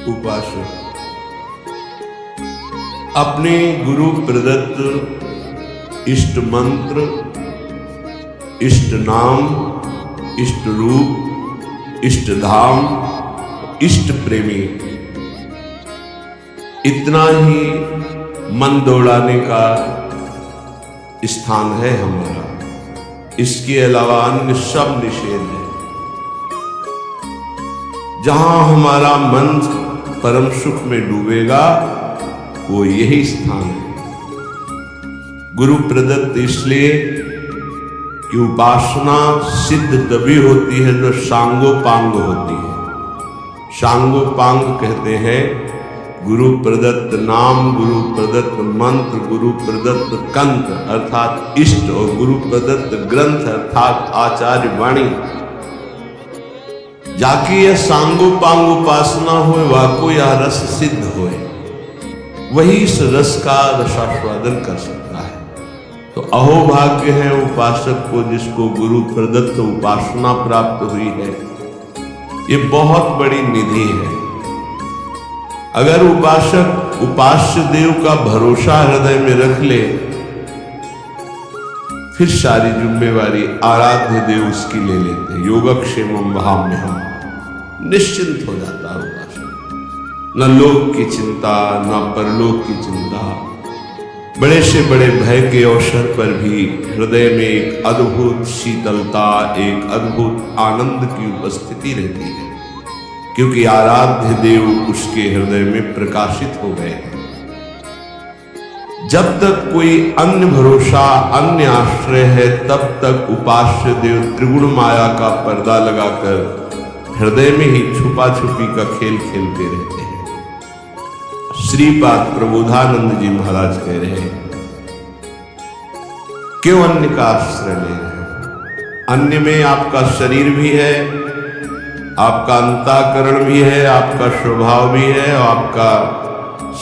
उपासक अपने गुरु प्रदत्त इष्ट मंत्र, इष्ट नाम, इष्ट रूप, इष्ट धाम, इष्ट प्रेमी, इतना ही मन दौड़ाने का स्थान है हमारा। इसके अलावा अन्य सब निषेध है। जहां हमारा मन परम सुख में डूबेगा वो यही स्थान है। गुरु प्रदत्त इसलिए कि उपासना सिद्ध तभी होती है जो सांगोपांग होती है। सांगोपांग कहते हैं गुरु प्रदत्त नाम, गुरु प्रदत्त मंत्र, गुरु प्रदत्त कंठ अर्थात इष्ट और गुरु प्रदत्त ग्रंथ अर्थात आचार्य वाणी। जाके यह सांगोपांग उपासना हुए वाको या रस सिद्ध होए, वही इस रस का रसास्वादन कर सकता है। तो अहोभाग्य है उपासक को जिसको गुरु प्रदत्त उपासना प्राप्त हुई है। ये बहुत बड़ी निधि है। अगर उपासक उपास्य देव का भरोसा हृदय में रख ले, फिर सारी जिम्मेवारी आराध्य देव उसकी ले लेते। योगक्षेमम वहाम्यहम्, निश्चिंत हो जाता है उपासक। न लोक की चिंता, न परलोक की चिंता। बड़े से बड़े भय के अवसर पर भी हृदय में एक अद्भुत शीतलता, एक अद्भुत आनंद की उपस्थिति रहती है, क्योंकि आराध्य देव उसके हृदय में प्रकाशित हो गए हैं। जब तक कोई अन्य भरोसा, अन्य आश्रय है, तब तक उपास्य देव त्रिगुण माया का पर्दा लगाकर हृदय में ही छुपा छुपी का खेल खेलते रहते हैं। श्रीपाद प्रबोधानंद जी महाराज कह रहे हैं, क्यों अन्य का आश्रय ले रहे हैं? अन्य में आपका शरीर भी है, आपका अंतःकरण भी है, आपका स्वभाव भी है, और आपका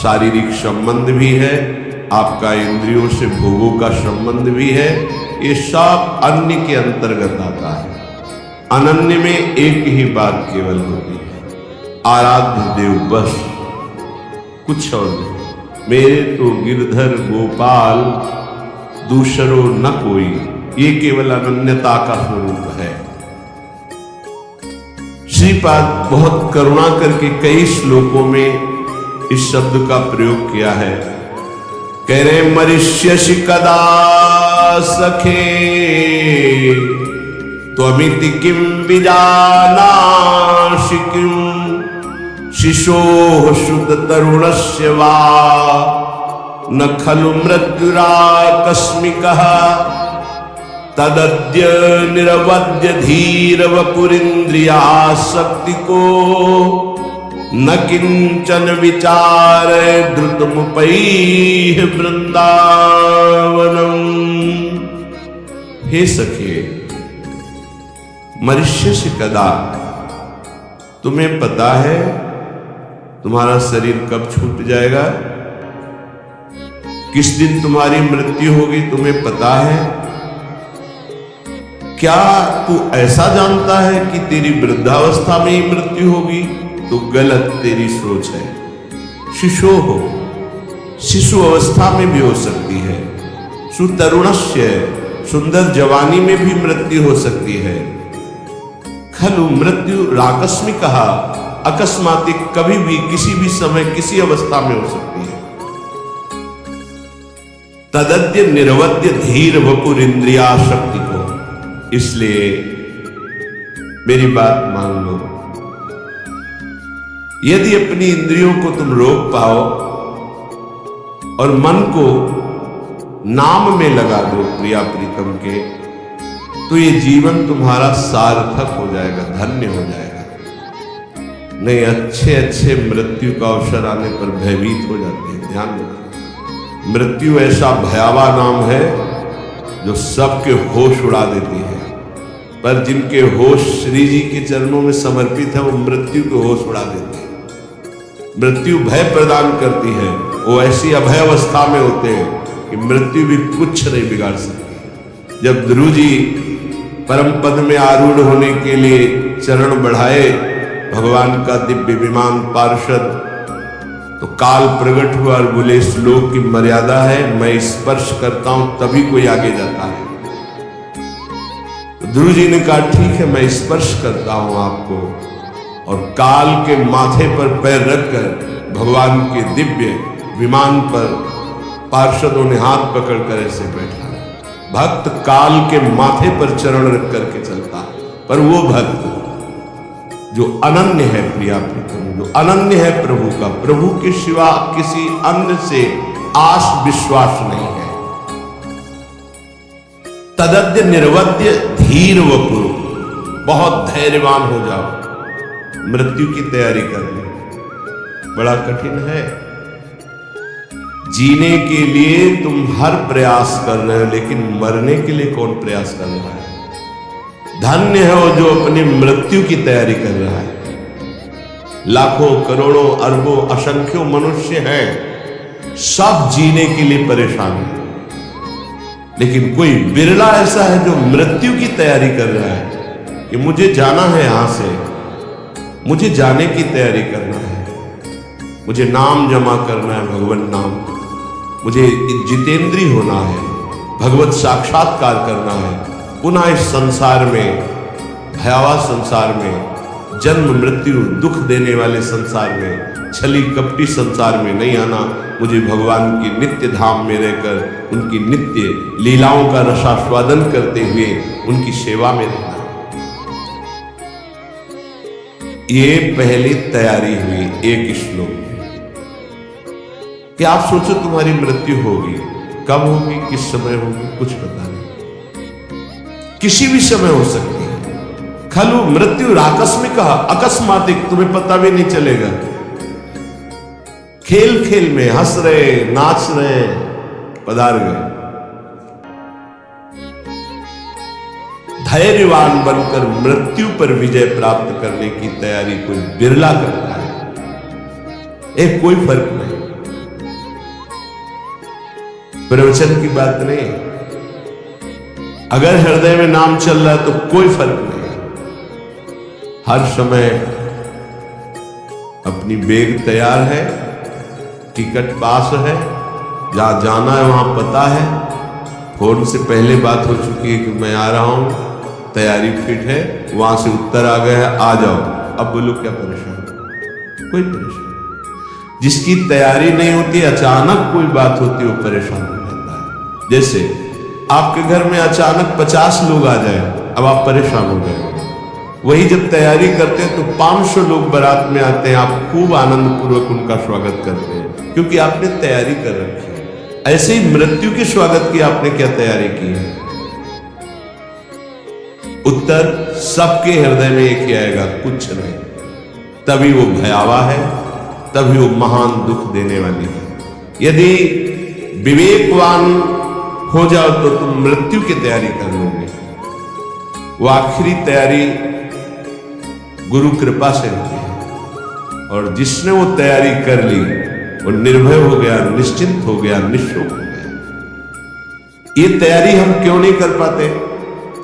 शारीरिक संबंध भी है, आपका इंद्रियों से भोगों का संबंध भी है। ये सब अन्य के अंतर्गत आता है। अनन्य में एक ही बात केवल होती है, आराध्य देव बस, कुछ और नहीं। मेरे तो गिरधर गोपाल दूसरो न कोई, ये केवल अनन्यता का स्वरूप है। श्रीपाद बहुत करुणा करके कई श्लोकों में इस शब्द का प्रयोग किया है। कह रहे मरिष्यसि कदा सखे त्वमिति किं विजानासि किं शिशोः सुत तरुणस्य वा न खलु मृत्युराकस्मिकः तदद्य निरवद्य धीर वपुरिन्द्रियासक्ति को न किंचन विचार द्रुतमुपैः वृंदावनम। हे सखे, मनुष्य कदा, तुम्हें पता है तुम्हारा शरीर कब छूट जाएगा, किस दिन तुम्हारी मृत्यु होगी, तुम्हें पता है? क्या तू ऐसा जानता है कि तेरी वृद्धावस्था में ही मृत्यु होगी? तो गलत तेरी सोच है। शिशो हो, शिशु अवस्था में भी हो सकती है। सुतरुणस्य, सुंदर जवानी में भी मृत्यु हो सकती है। खलु मृत्यु राकस्मिक, अकस्मातिक, कभी भी किसी भी समय किसी अवस्था में हो सकती है। तदद्य निरवद्य धीर वपुर इंद्रियाशक्ति को, इसलिए मेरी बात मान लो। यदि अपनी इंद्रियों को तुम रोक पाओ और मन को नाम में लगा दो प्रिया प्रीतम के, तो ये जीवन तुम्हारा सार्थक हो जाएगा, धन्य हो जाएगा। नहीं, अच्छे अच्छे मृत्यु का अवसर आने पर भयभीत हो जाते हैं। ध्यान रखना, मृत्यु ऐसा भयावह नाम है जो सबके होश उड़ा देती है, पर जिनके होश श्री जी के चरणों में समर्पित है वो मृत्यु के होश उड़ा देते हैं। मृत्यु भय प्रदान करती है। वो ऐसी अभय अवस्था में होते हैं कि मृत्यु भी कुछ नहीं बिगाड़ सकती। जब ध्रुव जी परम पद में आरूढ़ होने के लिए चरण बढ़ाए भगवान का दिव्य विमान पार्षद, तो काल प्रकट हुआ और बोले इस लोक की मर्यादा है, मैं स्पर्श करता हूं तभी कोई आगे जाता है। तो ध्रुव जी ने कहा ठीक है, मैं स्पर्श करता हूं आपको, और काल के माथे पर पैर रखकर भगवान के दिव्य विमान पर पार्षदों ने हाथ पकड़कर ऐसे बैठा। भक्त काल के माथे पर चरण रख करके चलता है, पर वो भक्त जो अनन्य है प्रिया प्रीतम, जो अनन्य है प्रभु का, प्रभु के सिवा किसी अन्य से आस विश्वास नहीं है। तदद्य निर्वद्य धीर वपुर, बहुत धैर्यवान हो जाओ। मृत्यु की तैयारी करनी बड़ा कठिन है। जीने के लिए तुम हर प्रयास कर रहे हो, लेकिन मरने के लिए कौन प्रयास कर रहा है? धन्य है वो जो अपनी मृत्यु की तैयारी कर रहा है। लाखों करोड़ों अरबों असंख्यों मनुष्य हैं, सब जीने के लिए परेशान है, लेकिन कोई बिरला ऐसा है जो मृत्यु की तैयारी कर रहा है कि मुझे जाना है यहां से, मुझे जाने की तैयारी करना है, मुझे नाम जमा करना है, भगवान नाम, मुझे जितेंद्री होना है, भगवत साक्षात्कार करना है, पुनः इस संसार में, भयावह संसार में, जन्म मृत्यु दुख देने वाले संसार में, छली कपटी संसार में नहीं आना, मुझे भगवान की नित्य धाम में रहकर उनकी नित्य लीलाओं का रसास्वादन करते हुए उनकी सेवा में रहना। ये पहली तैयारी हुई एक श्लोक में कि आप सोचो तुम्हारी मृत्यु होगी, कब होगी, किस समय होगी, कुछ पता नहीं, किसी भी समय हो सकती है। खलु मृत्यु आकस्मिक, अकस्मातिक, तुम्हें पता भी नहीं चलेगा। खेल खेल में हंस रहे, नाच रहे, पधार गए। धैर्यवान बनकर मृत्यु पर विजय प्राप्त करने की तैयारी कोई बिरला करता है, एक कोई फर्क नहीं। प्रवचन की बात नहीं, अगर हृदय में नाम चल रहा है तो कोई फर्क नहीं। हर समय अपनी बैग तैयार है, टिकट पास है, जहां जाना है वहां पता है, फोन से पहले बात हो चुकी है कि मैं आ रहा हूं, तैयारी फिट है, वहां से उत्तर आ गया है, आ जाओ। अब बोलो क्या परेशान? कोई परेशान। जिसकी तैयारी नहीं होती, अचानक कोई बात होती, वो परेशान हो जाता है। जैसे आपके घर में अचानक 50 लोग आ जाए, अब आप परेशान हो गए। वही जब तैयारी करते हैं तो 500 लोग बारात में आते हैं, आप खूब आनंद पूर्वक उनका स्वागत करते हैं, क्योंकि आपने तैयारी कर रखी है। ऐसे ही मृत्यु के स्वागत की आपने क्या तैयारी की है? उत्तर सबके हृदय में एक ही आएगा, कुछ नहीं। तभी वो भयावह है, तभी वो महान दुख देने वाली है। यदि विवेकवान हो जाओ तो तुम मृत्यु की तैयारी कर लोगे। वो आखिरी तैयारी गुरु कृपा से होती है, और जिसने वो तैयारी कर ली वो निर्भय हो गया, निश्चिंत हो गया, निःशोक हो गया। ये तैयारी हम क्यों नहीं कर पाते?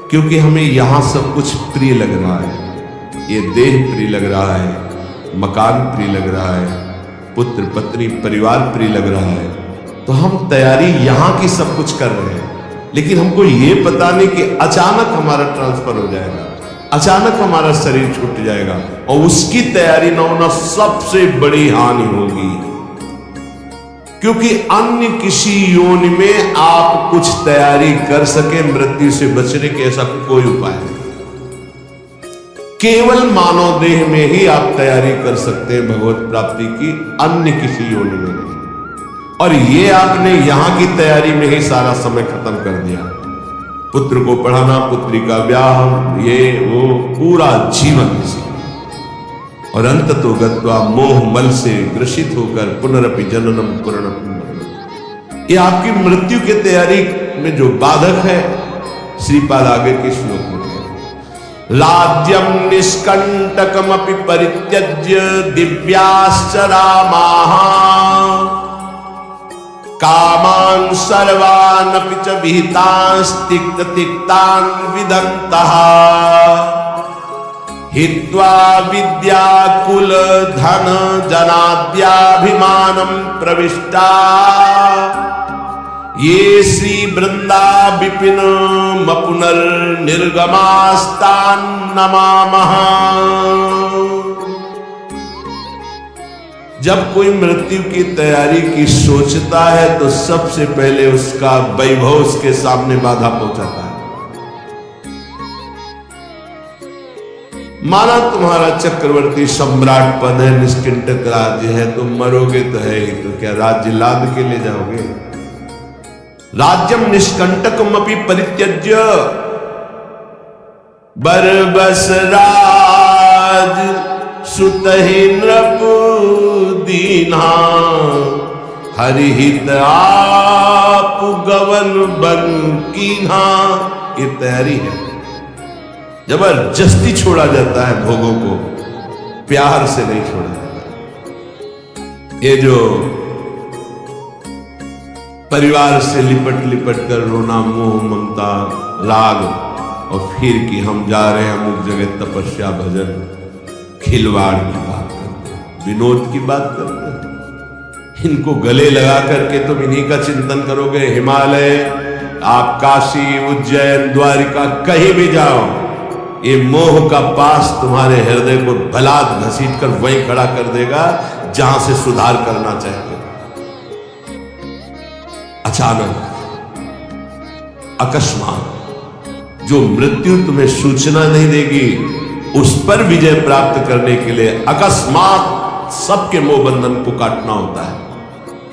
क्योंकि हमें यहां सब कुछ प्रिय लग रहा है। ये देह प्रिय लग रहा है, मकान प्रिय लग रहा है, पुत्र पत्नी परिवार प्रिय लग रहा है, तो हम तैयारी यहां की सब कुछ कर रहे हैं, लेकिन हमको ये पता नहीं कि अचानक हमारा ट्रांसफर हो जाएगा, अचानक हमारा शरीर छूट जाएगा, और उसकी तैयारी न होना सबसे बड़ी हानि होगी। क्योंकि अन्य किसी योनि में आप कुछ तैयारी कर सके मृत्यु से बचने के, ऐसा कोई उपाय नहीं। केवल मानव देह में ही आप तैयारी कर सकते हैं भगवत प्राप्ति की, अन्य किसी योनि में नहीं। और ये आपने यहां की तैयारी में ही सारा समय खत्म कर दिया। पुत्र को पढ़ाना, पुत्री का ब्याह, ये वो पूरा जीवन इसी, और अंत तो गत्वा मोह मल से ग्रसित होकर पुनरपि जननम पुनरपि मरणम। ये आपकी मृत्यु की तैयारी में जो बाधक है, श्रीपाद आगे के श्लोक में राज्यम निष्कंटकमपि परित्यज्य दिव्याश्च रामाः कामान् सर्वानपि च विहितांस्तिक्त तिक्तान् विदन्तः। हित्वा विद्या कुल धन जनाद्याभिमानम प्रविष्टा ये श्री वृंदा विपिन मपुनर निर्गमास्तान नमामः। जब कोई मृत्यु की तैयारी की सोचता है तो सबसे पहले उसका वैभव उसके सामने बाधा पहुंचाता है। माना तुम्हारा चक्रवर्ती सम्राट पद है, निष्कंटक राज्य है, तुम मरोगे तो है ही, तो क्या राज्य लाद के ले जाओगे? राज्यम निष्कंटकमपि परित्यज्य बरबस राज सुतहि नृप दीना हरिहित आप गवन बन कीन्हा। ये तैयारी है। जबरदस्ती छोड़ा जाता है भोगों को, प्यार से नहीं छोड़ा जाता। ये जो परिवार से लिपट लिपट कर रोना, मोह ममता राग, और फिर कि हम जा रहे हैं अमुक जगह तपस्या भजन, खिलवाड़ की बात करते हैं, विनोद की बात करते हैं। इनको गले लगा करके तुम इन्हीं का चिंतन करोगे। हिमालय, आप काशी, उज्जैन, द्वारिका कहीं भी जाओ, ये मोह का पास तुम्हारे हृदय को बलात् घसीट कर वहीं खड़ा कर देगा जहां से सुधार करना चाहते हो। अचानक, अकस्मात जो मृत्यु तुम्हें सूचना नहीं देगी, उस पर विजय प्राप्त करने के लिए अकस्मात सबके मोह बंधन को काटना होता है।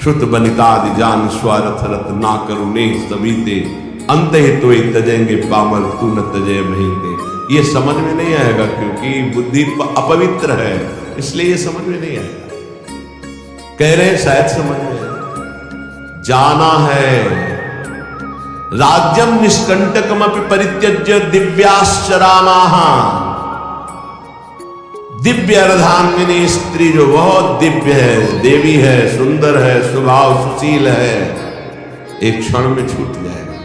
श्रुत बनितादि जान स्वार्थ रत ना करुणे सबीते अंत ही तो तजेंगे पामर तू न तजय महीते। ये समझ में नहीं आएगा क्योंकि बुद्धि अपवित्र है, इसलिए ये समझ में नहीं आएगा। कह रहे हैं शायद समझ में जाना है। राज्यम निष्कंटकमपि परित्यज्य दिव्याश्चरामाः। दिव्य अर्धांगिनी स्त्री जो बहुत दिव्य है, देवी है, सुंदर है, स्वभाव सुशील है, एक क्षण में छूट जाएगा।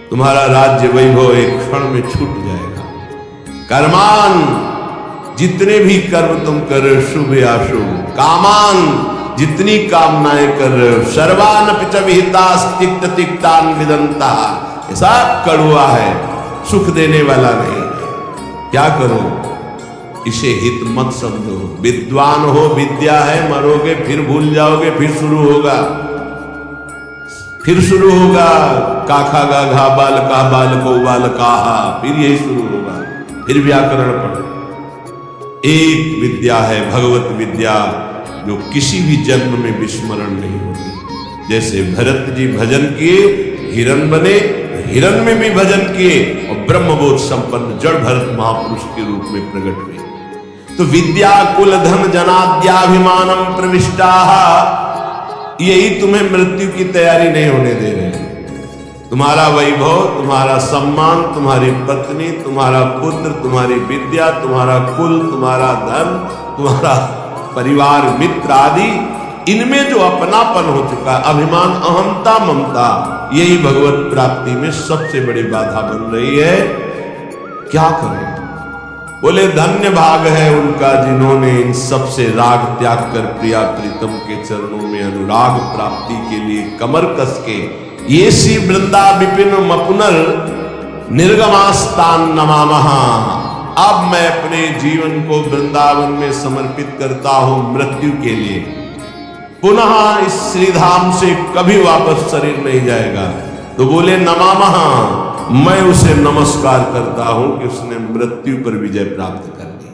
तुम्हारा राज्य वैभव एक क्षण में छूट जाएगा। कर्मान, जितने भी कर्म तुम कर रहे हो शुभ या अशुभ, कामान, जितनी कामनाएं कर रहे हो, सर्वान पिच विहितास तिक्त तिक्तान विदंता, ये सब कड़वा है, सुख देने वाला नहीं। क्या करो? इसे हित मत समझो। विद्वान हो, विद्या है, मरोगे फिर भूल जाओगे, फिर शुरू होगा, का खा गा घा बाल का बाल को बाल काहा, फिर यही शुरू होगा, फिर व्याकरण पढ़ो। एक विद्या है भगवत विद्या, जो किसी भी जन्म में विस्मरण नहीं होती। जैसे भरत जी भजन किए, हिरण बने, हिरण में भी भजन किए और ब्रह्मबोध संपन्न जड़ भरत महापुरुष के रूप में प्रकट हुए। तो विद्या कुल धन जनाद्याभिमानम प्रविष्टा, यही तुम्हें मृत्यु की तैयारी नहीं होने दे रहे। तुम्हारा वैभव, तुम्हारा सम्मान, तुम्हारी पत्नी, तुम्हारा पुत्र, तुम्हारी विद्या, तुम्हारा कुल, तुम्हारा धन, तुम्हारा परिवार, मित्र आदि, इनमें जो अपनापन हो चुका है, अभिमान, अहंता, ममता, यही भगवत प्राप्ति में सबसे बड़ी बाधा बन रही है। क्या करें? बोले धन्य भाग है उनका जिन्होंने इन सब से राग त्याग कर प्रिया प्रीतम के चरणों में अनुराग प्राप्ति के लिए कमर कस के ये श्री वृंदा विपिन मपुनर निर्गमास्तान नमामः। अब मैं अपने जीवन को वृंदावन में समर्पित करता हूं मृत्यु के लिए। पुनः इस श्रीधाम से कभी वापस शरीर नहीं जाएगा। तो बोले नमामः, मैं उसे नमस्कार करता हूं कि उसने मृत्यु पर विजय प्राप्त कर ली,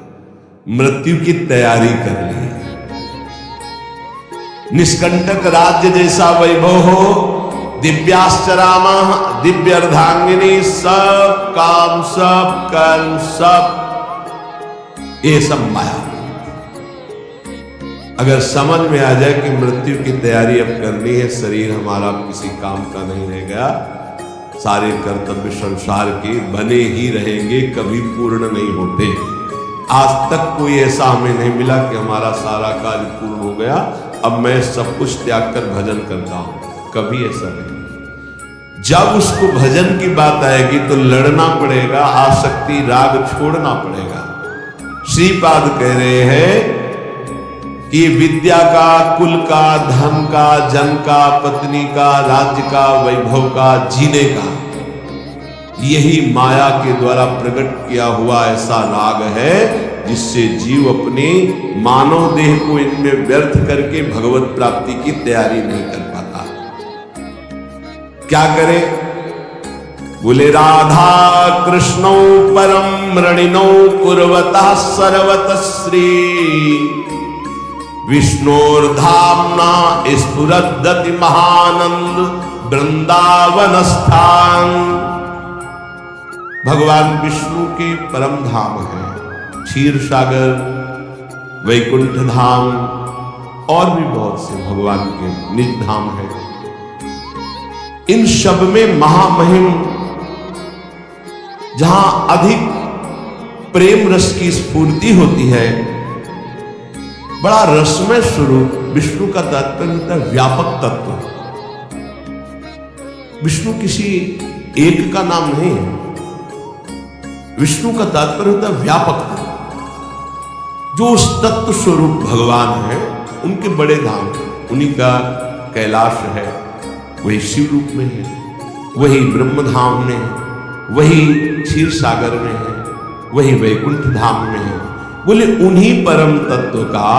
मृत्यु की तैयारी कर ली। निष्कंटक राज्य जैसा वैभव हो, दिव्याश्चरामा, दिव्य अर्धांगिनी, सब काम, सब कर्म, सब ये सब माया। अगर समझ में आ जाए कि मृत्यु की तैयारी अब करनी है, शरीर हमारा किसी काम का नहीं रहेगा, सारे कर्तव्य संसार के बने ही रहेंगे, कभी पूर्ण नहीं होते। आज तक कोई ऐसा हमें नहीं मिला कि हमारा सारा कार्य पूर्ण हो गया, अब मैं सब कुछ त्याग कर भजन करता हूं, कभी ऐसा नहीं। जब उसको भजन की बात आएगी तो लड़ना पड़ेगा, आसक्ति राग छोड़ना पड़ेगा। श्रीपाद कह रहे हैं कि विद्या का, कुल का, धन का, जन का, पत्नी का, राज्य का, वैभव का, जीने का, यही माया के द्वारा प्रकट किया हुआ ऐसा राग है जिससे जीव अपने मानव देह को इनमें व्यर्थ करके भगवत प्राप्ति की तैयारी नहीं कर पाता। क्या करे? बोले राधा कृष्णौ परम रणिनौ कुर्वतः सर्वतः श्री विष्णोर्धाम्ना स्फुरद्दति महानंद वृंदावनस्थान। भगवान विष्णु के परम धाम है क्षीर सागर, वैकुंठ धाम और भी बहुत से भगवान के निज धाम है। इन सब में महामहिम, जहां अधिक प्रेम रस की स्फूर्ति होती है, बड़ा रसमय स्वरूप। विष्णु का तात्पर्य होता है व्यापक तत्व। विष्णु किसी एक का नाम नहीं है। विष्णु का तात्पर्य होता है व्यापक तत्व। जो उस तत्व स्वरूप भगवान है, उनके बड़े धाम, उन्हीं का कैलाश है, वही शिव रूप में है, वही ब्रह्म धाम में है, वही क्षीर सागर में है, वही वैकुंठ धाम में है। बोले उन्हीं परम तत्व का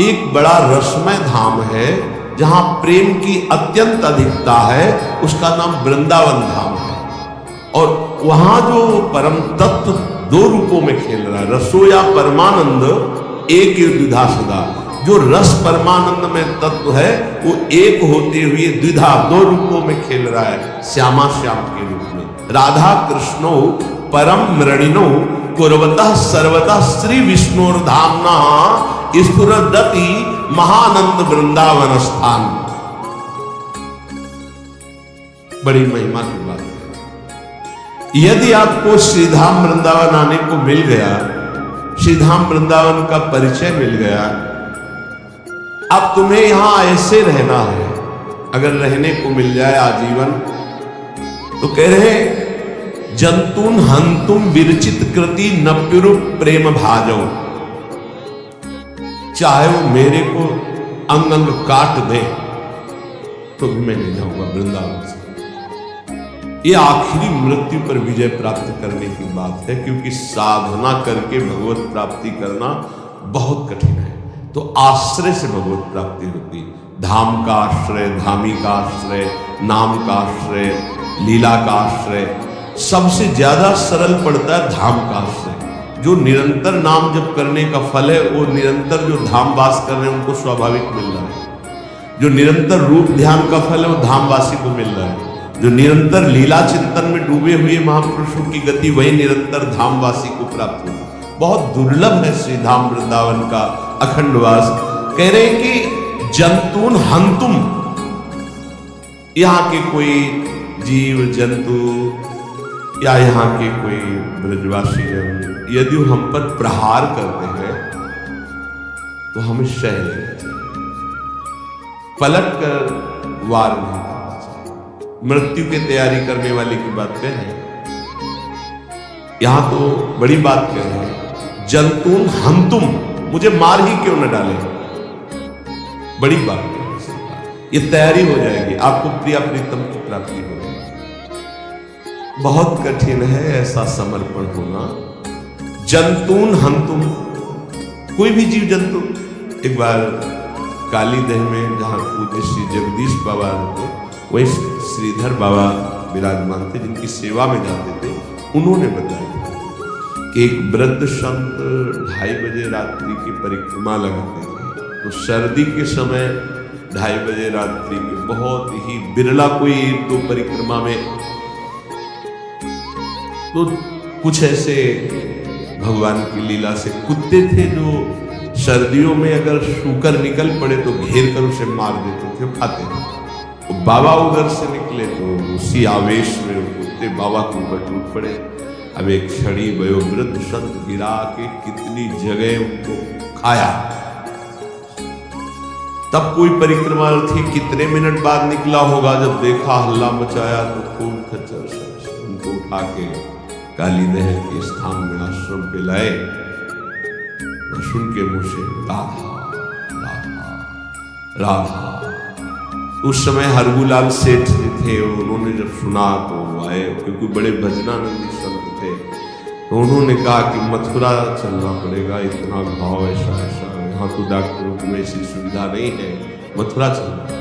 एक बड़ा रसमय धाम है जहां प्रेम की अत्यंत अधिकता है, उसका नाम वृंदावन धाम है। और वहां जो परम तत्व दो रूपों में खेल रहा है, रसो या परमानंद एक द्विधा सदा। जो रस परमानंद में तत्व है वो एक होते हुए द्विधा दो रूपों में खेल रहा है, श्यामा श्याम के रूप में। राधा कृष्णो परम मृणिनो कुर्वतः सर्वतः श्री विष्णुर्धाम्ना स्फुरद्दति महानंद वृंदावन स्थान। बड़ी महिमा की बात है। यदि आपको श्रीधाम वृंदावन आने को मिल गया, श्रीधाम वृंदावन का परिचय मिल गया, अब तुम्हें यहां ऐसे रहना है। अगर रहने को मिल जाए आजीवन, तो कह रहे जंतुन हंतुम विरचित कृति नप्युरु प्रेम भाजो। चाहे वो मेरे को अंग अंग काट दे तो भी मैं नहीं जाऊंगा वृंदावन से। ये आखिरी मृत्यु पर विजय प्राप्त करने की बात है, क्योंकि साधना करके भगवत प्राप्ति करना बहुत कठिन है। तो आश्रय से भगवत प्राप्ति होती है। धाम का आश्रय, धामी का आश्रय, नाम का आश्रय, लीला का आश्रय। सबसे ज्यादा सरल पड़ता है धाम का आश्रय। जो निरंतर नाम जप करने का फल है, वो निरंतर जो धाम वास कर रहे हैं उनको स्वाभाविक मिल रहा है। जो निरंतर रूप ध्यान का फल है वो धामवासी को मिल रहा है। जो निरंतर लीला चिंतन में डूबे हुए महापुरुषों की गति वही निरंतर धामवासी को प्राप्त होगी। बहुत दुर्लभ है श्री धाम वृंदावन का अखंडवास। कह रहे हैं कि जंतुन हंतुम, यहाँ के कोई जीव जंतु या यहाँ के कोई ब्रजवासी जन यदि हम पर प्रहार करते हैं तो हमें सह लेना चाहिए, पलट कर वार नहीं करना चाहिए। मृत्यु की तैयारी करने वाले की बात कह रहे हैं, यहां तो बड़ी बात कह रहे हैं, जंतुन हंतुम, मुझे मार ही क्यों न डाले। बड़ी बात है, ये तैयारी हो जाएगी, आपको प्रिया प्रीतम की प्राप्ति हो जाएगी। बहुत कठिन है ऐसा समर्पण होना। जंतुन हंतुम, कोई भी जीव जंतु। एक बार काली दह में जहां पूज्य श्री जगदीश बाबा रहते, वही श्रीधर बाबा विराजमान थे, जिनकी सेवा में जाते थे। उन्होंने बताया कि एक वृद्ध संत 2:30 बजे रात्रि की परिक्रमा लगाते थे। तो सर्दी के समय 2:30 बजे रात्रि के बहुत ही बिरला कोई तो परिक्रमा में, तो कुछ ऐसे भगवान की लीला से कुत्ते थे जो सर्दियों में अगर शूकर निकल पड़े तो घेर कर उसे मार देते थे, खाते थे। तो बाबा उधर से निकले तो उसी आवेश में वो कुत्ते बाबा के ऊपर टूट पड़े। अब एक क्षणी वयोवृद्ध संत गिरा के कितनी जगह उनको खाया। तब कोई परिक्रमार्थी कितने मिनट बाद निकला होगा, जब देखा हल्ला मचाया तो खूब खच्चर उनको उठा के काली दह के स्थान में आश्रम पे लाए सुन के मुंह से राधा राधा राधा। उस समय हरगुलाल सेठ जी थे, उन्होंने जब सुना तो आए, क्योंकि बड़े भजनानंदी संत थे, तो उन्होंने कहा कि मथुरा चलना पड़ेगा, इतना घाव ऐसा ऐसा, यहाँ तो डॉक्टरों को ऐसी सुविधा नहीं है, मथुरा चलना।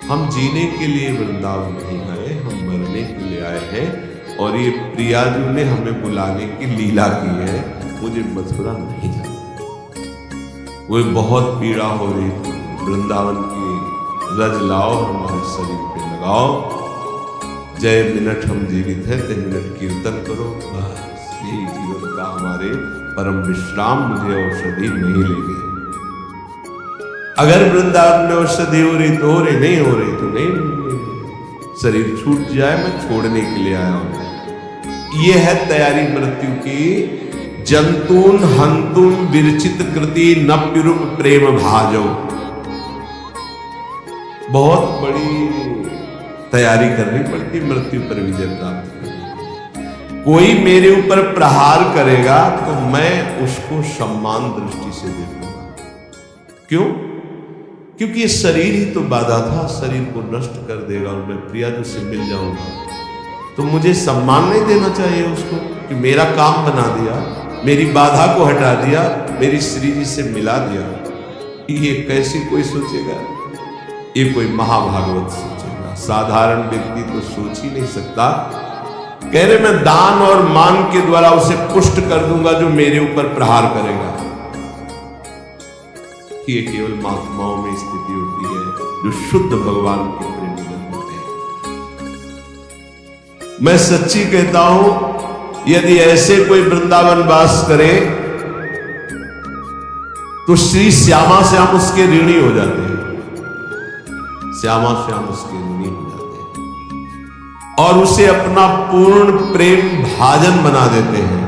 हम जीने के लिए वृंदावन नहीं आए, हम मरने के लिए आए हैं, और ये प्रियाजू ने हमें बुलाने की लीला की है, मुझे मथुरा नहीं जाना। वो बहुत पीड़ा हो रही थी, वृंदावन की रज लाओ हमारे शरीर पे लगाओ, जय मिनट हम जीवित है ते मिनट कीर्तन करो, बस यही जीवन का हमारे परम विश्राम, मुझे औषधि नहीं लेनी। अगर वृंदावन में औषधि हो रही तो हो रही, नहीं हो रही तो नहीं, शरीर छूट जाए, मैं छोड़ने के लिए आया हूं। ये है तैयारी मृत्यु की। जंतून हंतुम विरचित कृति न पिरुप प्रेम भाजो। बहुत बड़ी तैयारी करनी पड़ती मृत्यु पर विजय प्राप्त करने। कोई मेरे ऊपर प्रहार करेगा तो मैं उसको सम्मान दृष्टि से देखूंगा। क्यों? क्योंकि ये शरीर ही तो बाधा था, शरीर को नष्ट कर देगा और मैं प्रियाजू से मिल जाऊंगा, तो मुझे सम्मान नहीं देना चाहिए उसको कि मेरा काम बना दिया, मेरी बाधा को हटा दिया, मेरी श्री जी से मिला दिया। ये कैसी कोई सोचेगा? ये कोई महाभागवत सोचेगा, साधारण व्यक्ति तो सोच ही नहीं सकता। कह रहे मैं दान और मान के द्वारा उसे पुष्ट कर दूंगा जो मेरे ऊपर प्रहार करेगा। ये केवल महात्माओं में स्थिति होती है जो शुद्ध भगवान के प्रेमी होते हैं। मैं सच्ची कहता हूं, यदि ऐसे कोई वृंदावन वास करे तो श्री श्यामा श्याम उसके ऋणी हो जाते हैं, श्यामा श्याम उसके ऋणी हो जाते हैं और उसे अपना पूर्ण प्रेम भाजन बना देते हैं।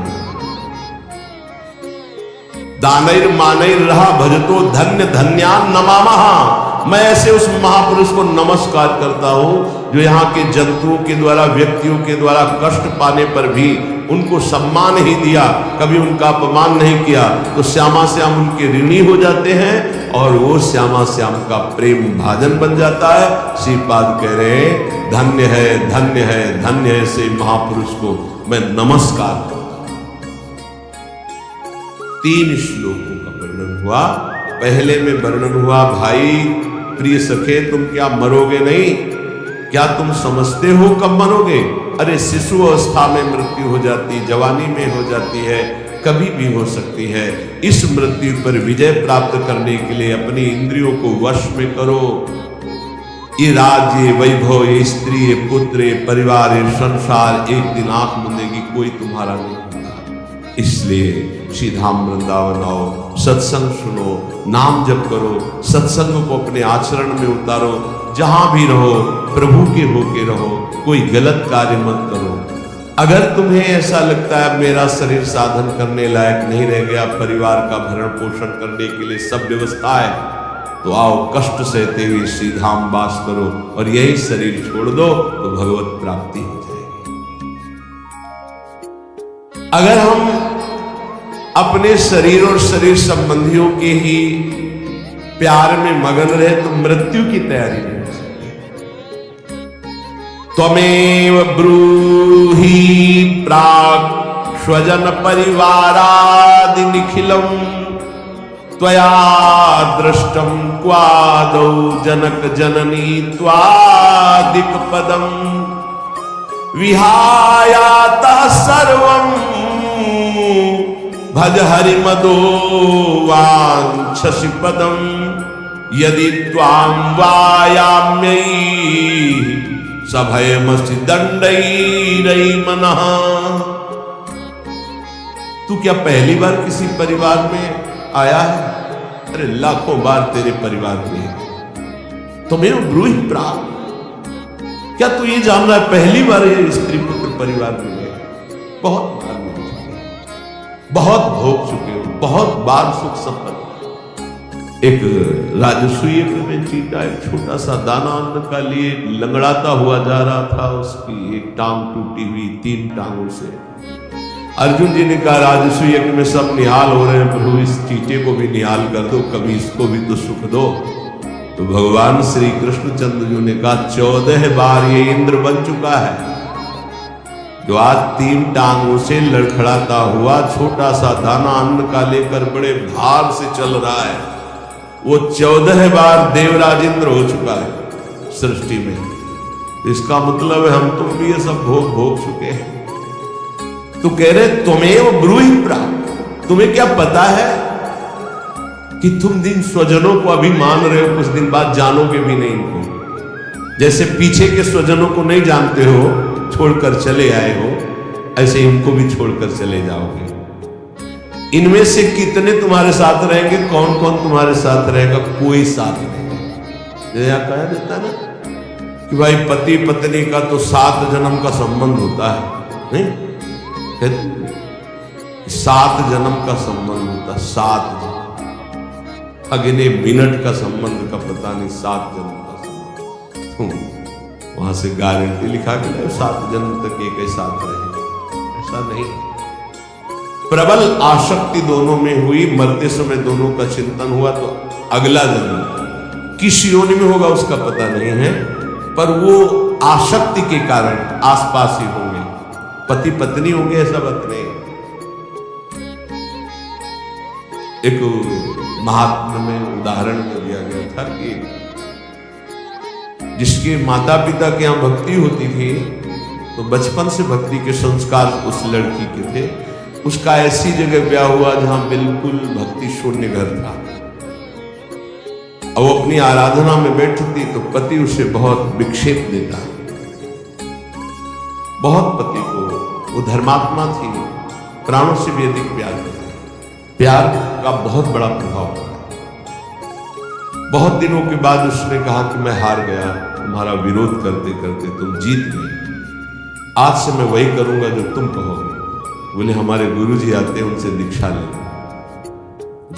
दानैर मानैर रहा भजतो धन्य धन्यान नमामहा। मैं ऐसे उस महापुरुष को नमस्कार करता हूं जो यहाँ के जंतुओं के द्वारा, व्यक्तियों के द्वारा कष्ट पाने पर भी उनको सम्मान ही दिया, कभी उनका अपमान नहीं किया, तो श्यामा श्याम उनके ऋणी हो जाते हैं और वो श्यामा श्याम का प्रेम भाजन बन जाता है। श्रीपाद कह रहे हैं धन्य है धन्य है धन्य है, से महापुरुष को मैं नमस्कार करता हूं। 3 श्लोकों का वर्णन हुआ। पहले में वर्णन हुआ, भाई प्रिय सखे तुम क्या मरोगे नहीं? क्या तुम समझते हो कब मरोगे? अरे शिशु अवस्था में मृत्यु हो जाती, जवानी में हो जाती है, कभी भी हो सकती है। इस मृत्यु पर विजय प्राप्त करने के लिए अपनी इंद्रियों को वश में करो। ये राज्य, वैभव, ये स्त्री, ये पुत्र, ये परिवार, ये संसार एक दिन आंख मूंदेगी, कोई तुम्हारा नहीं होगा। इसलिए श्रीधाम वृंदावन आओ, सत्संग सुनो, नाम जप करो, सत्संग को अपने आचरण में उतारो। जहां भी रहो प्रभु के होके रहो, कोई गलत कार्य मत करो। अगर तुम्हें ऐसा लगता है मेरा शरीर साधन करने लायक नहीं रह गया, परिवार का भरण पोषण करने के लिए सब व्यवस्था है, तो आओ कष्ट सहते हुए श्रीधाम वास करो और यही शरीर छोड़ दो तो भगवत प्राप्ति हो जाएगी। अगर हम अपने शरीर और शरीर संबंधियों के ही प्यार में मगन रहे तो मृत्यु की तैयारी नहीं हो सकती। त्वमेव ब्रूहि प्राक् स्वजन परिवारादि निखिलम त्वया दृष्टम क्वादौ जनक जननी त्वादिक पदम विहायातः सर्वं भज हरि मदो वाञ्छसि पदम यदि त्वां वायाम्यै सभयमसि दण्डैरै मनः। तू क्या पहली बार किसी परिवार में आया है? अरे लाखों बार तेरे परिवार में है। तुम्हें ब्रूहि प्राप्त, क्या तू ये जान रहा है पहली बार ये स्त्री पुत्र परिवार में है? बहुत बार मिल चुके, बहुत भोग चुके हो, बहुत बार सुख संपन्न। एक राजसूय में चीटा एक छोटा सा दाना अन्न का लिए लंगड़ाता हुआ जा रहा था, उसकी एक टांग टूटी हुई, 3 टांगों से अर्जुन जी ने कहा राजस्व यज्ञ में सब निहाल हो रहे हैं, प्रभु इस चीटे को भी निहाल कर दो, कभी इसको भी तो सुख दो। तो भगवान श्री कृष्णचंद्र जी ने कहा 14 बार ये इंद्र बन चुका है, जो आज 3 टांगों से लड़खड़ाता हुआ छोटा सा दाना अन्न का लेकर बड़े भार से चल रहा है, वो 14 बार देवराज इंद्र हो चुका है सृष्टि में। इसका मतलब है हम तुम भी ये सब भोग चुके हैं। तो कह रहे तुम्हें ब्रूहि प्राप्त, तुम्हें क्या पता है कि तुम दिन स्वजनों को अभी मान रहे हो, कुछ दिन बाद जानोगे भी नहीं इनको। जैसे पीछे के स्वजनों को नहीं जानते हो, छोड़कर चले आए हो, ऐसे इनको भी छोड़कर चले जाओगे। इनमें से कितने तुम्हारे साथ रहेंगे, कौन कौन तुम्हारे साथ रहेगा, कोई साथ नहीं। यह कहा देता ना कि भाई पति पत्नी का तो 7 जन्म का संबंध होता है, नहीं 7 जन्म का संबंध होता, 7 अगले मिनट का संबंध का पता नहीं, 7 जन्म का संबंध। वहां से गारंटी लिखा के लाए 7 जन्म तक एक ही साथ रहे, ऐसा नहीं। प्रबल आसक्ति दोनों में हुई, मरते समय दोनों का चिंतन हुआ, तो अगला जन्म किस योनि में होगा उसका पता नहीं है, पर वो आसक्ति के कारण आसपास ही होंगे, पति पत्नी होंगे, ऐसा बात नहीं। एक महात्मा में उदाहरण दिया गया था कि जिसके माता पिता के यहां भक्ति होती थी, तो बचपन से भक्ति के संस्कार उस लड़की के थे। उसका ऐसी जगह ब्याह हुआ जहां बिल्कुल भक्ति शून्य घर था। और वो अपनी आराधना में बैठती तो पति उसे बहुत विक्षेप देता, बहुत पति को, वो धर्मात्मा थी, प्राणों से भी अधिक प्यार करती, प्यार का बहुत बड़ा प्रभाव पड़ा। बहुत दिनों के बाद उसने कहा कि मैं हार गया, तुम्हारा विरोध करते करते तुम जीत गए, आज से मैं वही करूंगा जो तुम कहोगे। बोले हमारे गुरुजी आते हैं, उनसे दीक्षा ले,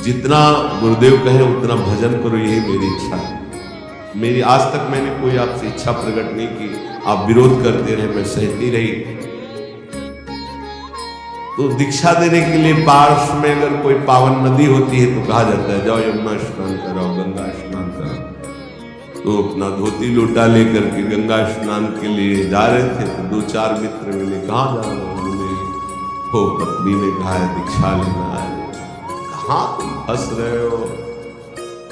जितना गुरुदेव कहे उतना भजन करो, यही मेरी इच्छा है। मेरी आज तक मैंने कोई आपसे इच्छा प्रकट नहीं की, आप विरोध करते रहे, मैं सहती रही। तो दीक्षा देने के लिए पार्श्व में अगर कोई पावन नदी होती है तो कहा जाता है जाओ यमुना स्नान कराओ, गंगा स्नान कराओ। तो अपना धोती लोटा लेकर के गंगा स्नान के लिए जा रहे थे, तो 2-4 मित्र मिले, कहाँ जा रहे हो? बोले हो पत्नी ने कहा है दीक्षा लेना है। कहाँ तुम हंस रहे हो?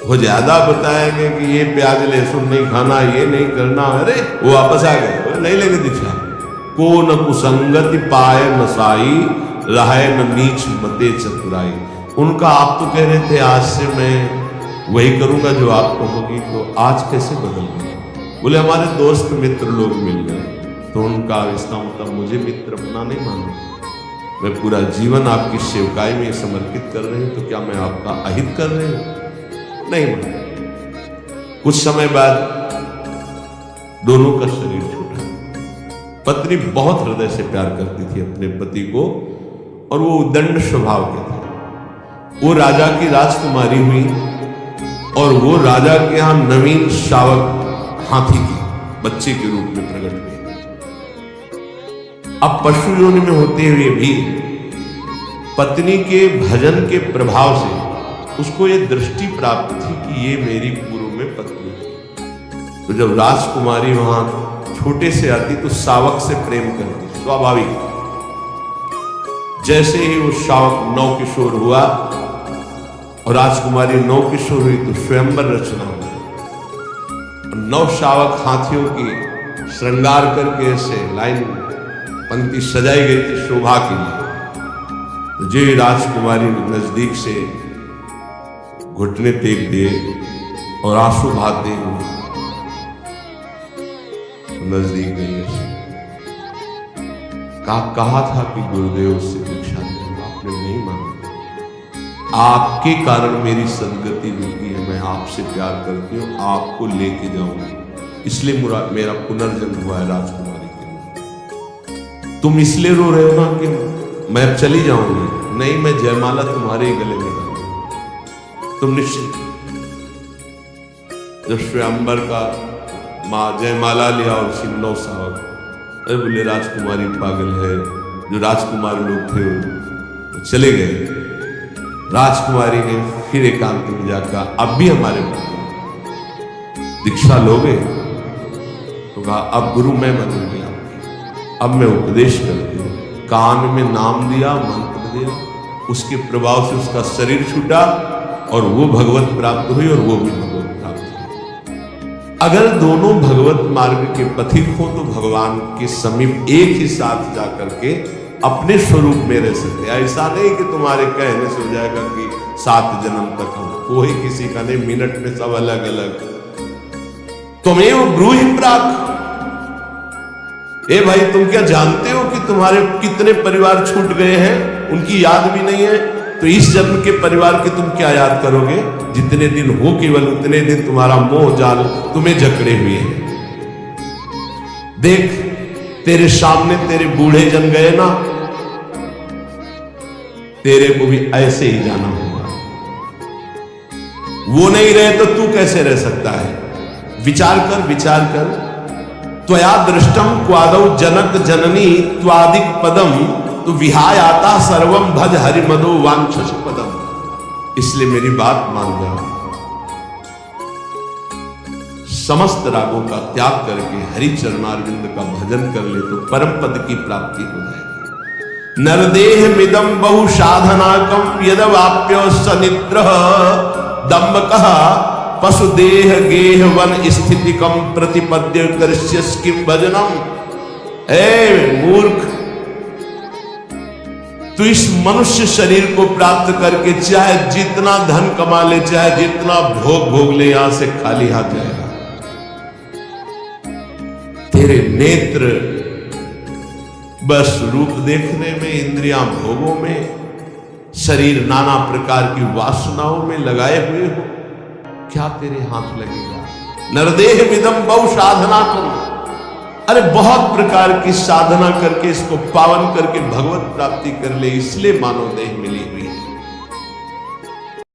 वो ज्यादा बताएंगे कि ये प्याज लहसुन नहीं खाना, ये नहीं करना। अरे वो वापस आ गए, नहीं लेंगे दीक्षा। को न कुसंगति पाए नसाई, रहे न नीच मते चतुराई। उनका आप तो कह रहे थे आज से मैं वही करूंगा जो आप कहोगी, तो आज कैसे बदल गए? बोले हमारे दोस्त मित्र लोग मिल गए, तो उनका इसका मतलब मुझे मित्र अपना नहीं मानो, मैं पूरा जीवन आपकी सेवकाई में समर्पित कर रही हूं, तो क्या मैं आपका अहित कर रही हूं? नहीं मानो। कुछ समय बाद दोनों का शरीर छूटा। पत्नी बहुत हृदय से प्यार करती थी अपने पति को, और वो उद्दंड स्वभाव के थे। वो राजा की राजकुमारी हुई, और वो राजा के यहां नवीन शावक हाथी के बच्चे के रूप में प्रकट हुए। अब पशु योनि में होते हुए भी पत्नी के भजन के प्रभाव से उसको ये दृष्टि प्राप्त थी कि ये मेरी पूर्व में पत्नी थी। तो जब राजकुमारी वहां छोटे से आती तो शावक से प्रेम करती, स्वाभाविक। जैसे ही वो शावक नौ किशोर हुआ और राजकुमारी नौ किशोर हुई, तो स्वयंवर रचना हुई। 9 शावक हाथियों की श्रृंगार करके ऐसे लाइन पंक्ति सजाई गई थी शोभा के लिए। तो जो राजकुमारी नजदीक से घुटने टेक दिए और आंसू बहाते हुए नजदीक गई, कहा था कि गुरुदेव से दीक्षा लेंगे, आपने नहीं माना। आपके कारण मेरी सदगति रुकी है, मैं आपसे प्यार करती हूँ, आपको लेके जाऊंगी, इसलिए मेरा पुनर्जन्म हुआ है राजकुमारी के। तुम इसलिए रो रहे हो ना कि मैं अब चली जाऊंगी? नहीं, मैं जयमाला तुम्हारे ही गले में डालूंगी, तुम निश्चित। जब स्वयंवर का माँ जयमाला लिया और 9 शावक, अरे बोले राजकुमारी पागल है, जो राजकुमार लोग थे वो चले गए। राजकुमारी ने फिर एकांत में जाकर कहा, अब भी हमारे दीक्षा लोगे? तो कहा, अब गुरु मैं बनूंगी आपकी, अब मैं उपदेश करती हूँ। कान में नाम दिया, मंत्र दिया, उसके प्रभाव से उसका शरीर छूटा और वो भगवत प्राप्त हुई और वो भी भगवत प्राप्त हुई। अगर दोनों भगवत मार्ग के पथिक हो तो भगवान के समीप एक ही साथ जाकर के अपने स्वरूप में रह सकते। ऐसा नहीं कि तुम्हारे कहने से हो जाएगा कि 7 जन्म तक हो, कोई किसी का नहीं, मिनट में सब अलग अलग। तुम्हें ब्रूहि प्राक। ए भाई, तुम क्या जानते हो कि तुम्हारे कितने परिवार छूट गए हैं, उनकी याद भी नहीं है? तो इस जन्म के परिवार की तुम क्या याद करोगे? जितने दिन हो केवल उतने दिन तुम्हारा मोह जाल तुम्हें जकड़े हुए हैं। देख, तेरे सामने तेरे बूढ़े जन गए ना, तेरे को भी ऐसे ही जाना होगा। वो नहीं रहे तो तू कैसे रह सकता है? विचार कर, विचार कर। त्वया दृष्टम क्वादौ जनक जननी त्वादिक पदम तो विहाय आता सर्वम भज हरिमदो वांछस पदम। इसलिए मेरी बात मान जाओ, समस्त रागों का त्याग करके हरि चरणारविंद का भजन कर ले तो परम पद की प्राप्ति हो जाएगी। नरदेह मिदम बहु साधनाकम यदवाप्य सनिद्र दम्बकः पशुदेह गेह वन स्थितिकम प्रतिपद्य करस्यस किम भजनम। ए मूर्ख, तू इस मनुष्य शरीर को प्राप्त करके चाहे जितना धन कमा ले, चाहे जितना भोग भोग ले, यहां से खाली हाथ जाएगा। तेरे नेत्र बस रूप देखने में, इंद्रियां भोगों में, शरीर नाना प्रकार की वासनाओं में लगाए हुए हो, क्या तेरे हाथ लगेगा? नरदेह विदम बहु साधना करो। अरे बहुत प्रकार की साधना करके इसको पावन करके भगवत प्राप्ति कर ले, इसलिए मानव देह मिली हुई।